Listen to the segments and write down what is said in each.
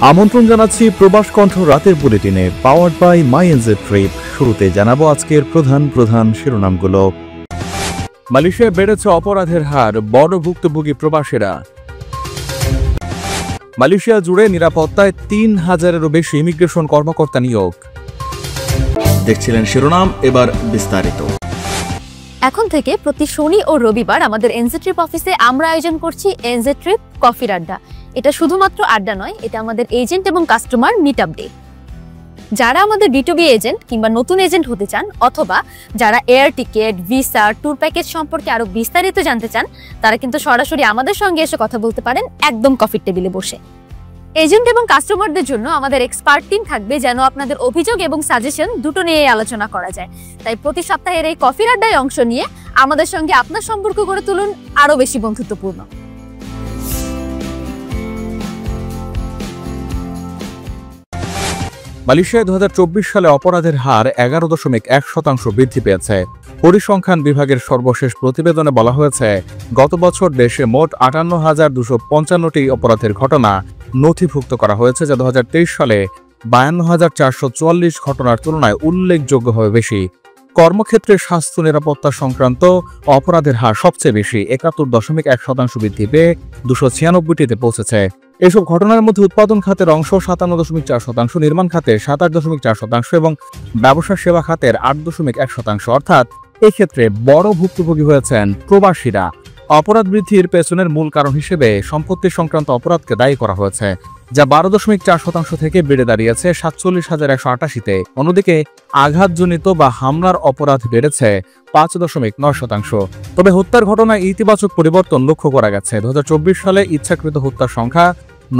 আমন্ত্রণ জানাচ্ছি প্রবাস কণ্ঠ রাতের বুলেটিনে powered by my NJ trip. শুরুতে জানাবো আজকের প্রধান শিরোনামগুলো। মালয়েশিয়ায় বেড়েছে অপরাধের হার, বড় ভুক্তভোগী প্রবাসীরা। মালয়েশিয়া জুড়ে নিরাপত্তায় ৩,০০০-এরও বেশি ইমিগ্রেশন কর্মকর্তা নিয়োগ। দেখছিলেন শিরোনাম, এবার বিস্তারিত। এখন থেকে প্রতি শনি ও রবিবার আমাদের এনজে ট্রিপ অফিসে আমরা আয়োজন করছি এনজে ট্রিপ কফির আড্ডা। এটা শুধুমাত্র আড্ডা নয়, এটা আমাদের এজেন্ট এবং কাস্টমার মিট আপ ডে। যারা আমাদের B2B এজেন্ট কিংবা নতুন এজেন্ট হতে চান, অথবা যারা air ticket, visa, tour package সম্পর্কে আরো বিস্তারিত জানতে চান, তারা কিন্তু সরাসরি আমাদের সঙ্গে এসে কথা বলতে পারেন একদম কফির টেবিলে বসে। এজেন্ট এবং কাস্টমারদের জন্য আমাদের এক্সপার্ট টিম থাকবে, যেন আপনাদের অভিযোগ এবং সাজেশন দুটো নিয়ে আলোচনা করা যায়। তাই প্রতি সপ্তাহের এই কফির আড্ডায় অংশ নিয়ে আমাদের সঙ্গে আপনার সম্পর্ক গড়ে তুলুন আরো বেশি বন্ধুত্বপূর্ণ। মালয়েশিয়ায় ২০২৪ সালে অপরাধের হার ১১.১% বৃদ্ধি পেয়েছে। পরিসংখ্যান বিভাগের সর্বশেষ প্রতিবেদনে বলা হয়েছে, গত বছর দেশে মোট ৫৮,২৫৫টি অপরাধের ঘটনা নথিভুক্ত করা হয়েছে, যা ২০২৩ সালে ৫২,৪৪৪ ঘটনার তুলনায় উল্লেখযোগ্যভাবে বেশি। কর্মক্ষেত্রে স্বাস্থ্য নিরাপত্তা সংক্রান্ত অপরাধের হার সবচেয়ে বেশি, ৭১.১% বৃদ্ধি পেয়ে ২৯৬টিতে পৌঁছেছে। এসব ঘটনার মধ্যে উৎপাদন খাতের অংশ ৫৭.৪%, নির্মাণ খাতে ২৭.৪% এবং ব্যবসা সেবা খাতের ৮.১%। অর্থাৎ এক্ষেত্রে বড় ভুক্তভোগী হয়েছেন প্রবাসীরা। অপরাধ বৃদ্ধির পেছনের মূল কারণ হিসেবে সম্পত্তি সংক্রান্ত অপরাধকে দায়ী করা হয়েছে, যা ১২.৪% থেকে বেড়ে দাঁড়িয়েছে ৪৭,১৮৮তে। অন্যদিকে আঘাতজনিত বা হামলার অপরাধ বেড়েছে ৫.৯%। তবে হত্যার ঘটনায় ইতিবাচক পরিবর্তন লক্ষ্য করা গেছে। ২০২৪ সালে ইচ্ছাকৃত হত্যার সংখ্যা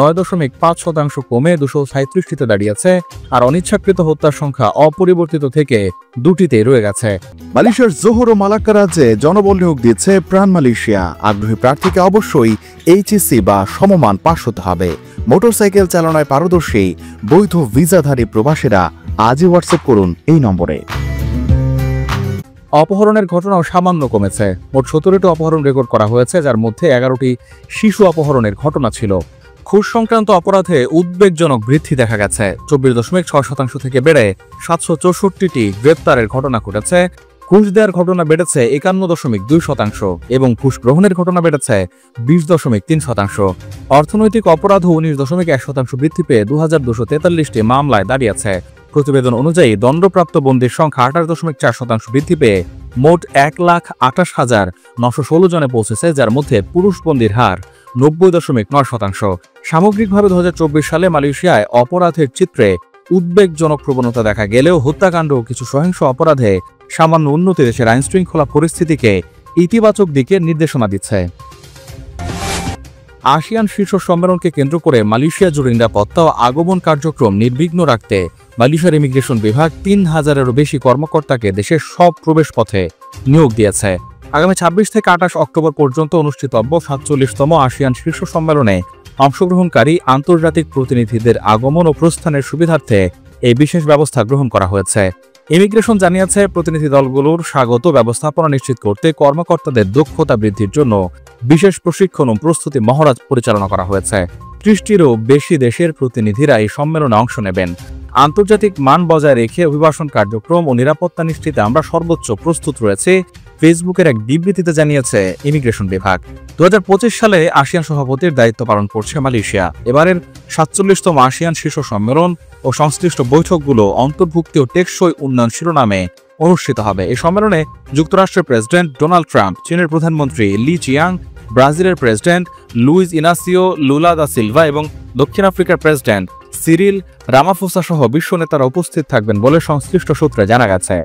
৯.৫% কমে ২৩৭টিতে দাঁড়িয়েছে, আর অনিচ্ছাকৃত হত্যার সংখ্যা অপরিবর্তিত থেকে ২টিতেই রয়ে গেছে। মালয়েশিয়ার জোহর ও মালাক্কা রাজ্যে জনবল নিয়োগ দিচ্ছে প্রাণ মালয়েশিয়া। আগ্রহী প্রার্থীকে অবশ্যই HSC বা সমমান পাস হতে হবে। মোটরসাইকেল চালনায় পারদর্শী বৈধ ভিসাধারী প্রবাসীরা আজই হোয়াটসঅ্যাপ করুন এই নম্বরে। অপহরণের ঘটনাও সামান্য কমেছে। মোট ১৭টি অপহরণ রেকর্ড করা হয়েছে, যার মধ্যে ১১টি শিশু অপহরণের ঘটনা ছিল। ঘুষ সংক্রান্ত অপরাধে উদ্বেগজনক বৃদ্ধি দেখা গেছে। ২৪.৬% থেকে বেড়ে ৭৬৪টি গ্রেপ্তারের ঘটনা ঘটেছে। ঘুষ দেওয়ার ঘটনা বেড়েছে ৫১.২% এবং ঘুষ গ্রহণের ঘটনা বেড়েছে ২০.৩%। অর্থনৈতিক অপরাধও ১৯.১% বৃদ্ধি পেয়ে ২,২৪৩টি মামলায় দাঁড়িয়েছে। প্রতিবেদন অনুযায়ী দণ্ডপ্রাপ্ত বন্দীর সংখ্যা ২৮.৪% বৃদ্ধি পেয়ে মোট ১,২৮,৯১৬ জনে পৌঁছেছে, যার মধ্যে পুরুষ বন্দীর হার ৯০.৯%। সামগ্রিকভাবে ২০২৪ সালে মালয়েশিয়ায় অপরাধের চিত্রে উদ্বেগজনক প্রবণতা দেখা গেলেও হত্যাকাণ্ড ও কিছু সহিংস অপরাধে সামান্য উন্নতি দেশের আইনশৃঙ্খলা পরিস্থিতিকে ইতিবাচক দিকে নির্দেশনা দিচ্ছে। আসিয়ান শীর্ষ সম্মেলনকে কেন্দ্র করে মালয়েশিয়া জুড়ে নিরাপত্তা ও আগমন কার্যক্রম নির্বিঘ্ন রাখতে মালয়েশিয়ার ইমিগ্রেশন বিভাগ ৩,০০০-এরও বেশি কর্মকর্তাকে দেশের সব প্রবেশ পথে নিয়োগ দিয়েছে। আগামী ২৬ থেকে ২৮ অক্টোবর পর্যন্ত অনুষ্ঠিতব্য ৪৭তম আসিয়ান শীর্ষ সম্মেলনে অংশগ্রহণকারী আন্তর্জাতিক প্রতিনিধিদের আগমন ও প্রস্থানের সুবিধার্থে এই বিশেষ ব্যবস্থা গ্রহণ করা হয়েছে। ইমিগ্রেশন জানিয়েছে, প্রতিনিধি দলগুলোর স্বাগত ব্যবস্থাপনা নিশ্চিত করতে কর্মকর্তাদের দক্ষতা বৃদ্ধির জন্য বিশেষ প্রশিক্ষণ ও প্রস্তুতি মহড়া পরিচালনা করা হয়েছে। ৩০টিরও বেশি দেশের প্রতিনিধিরা এই সম্মেলনে অংশ নেবেন। আন্তর্জাতিক মান বজায় রেখে অভিবাসন কার্যক্রম ও নিরাপত্তা নিশ্চিতে আমরা সর্বোচ্চ প্রস্তুত রয়েছে, ফেসবুকের এক বিবৃতিতে জানিয়েছে ইমিগ্রেশন বিভাগ। ২০২৫ সালে আসিয়ান সভাপতির দায়িত্ব পালন করছে মালয়েশিয়া। এবারের ৪৭তম আসিয়ান শীর্ষ সম্মেলন ও সংশ্লিষ্ট বৈঠকগুলো অন্তর্ভুক্তি ও টেকসই উন্নয়ন শিরোনামে অনুষ্ঠিত হবে। এই সম্মেলনে যুক্তরাষ্ট্রের প্রেসিডেন্ট ডোনাল্ড ট্রাম্প, চীনের প্রধানমন্ত্রী লি চিয়াং, ব্রাজিলের প্রেসিডেন্ট Luiz Inacio Lula da Silva এবং দক্ষিণ আফ্রিকার প্রেসিডেন্ট সিরিল রামাফোসা সহ বিশ্ব নেতারা উপস্থিত থাকবেন বলে সংশ্লিষ্ট সূত্রে জানা গেছে।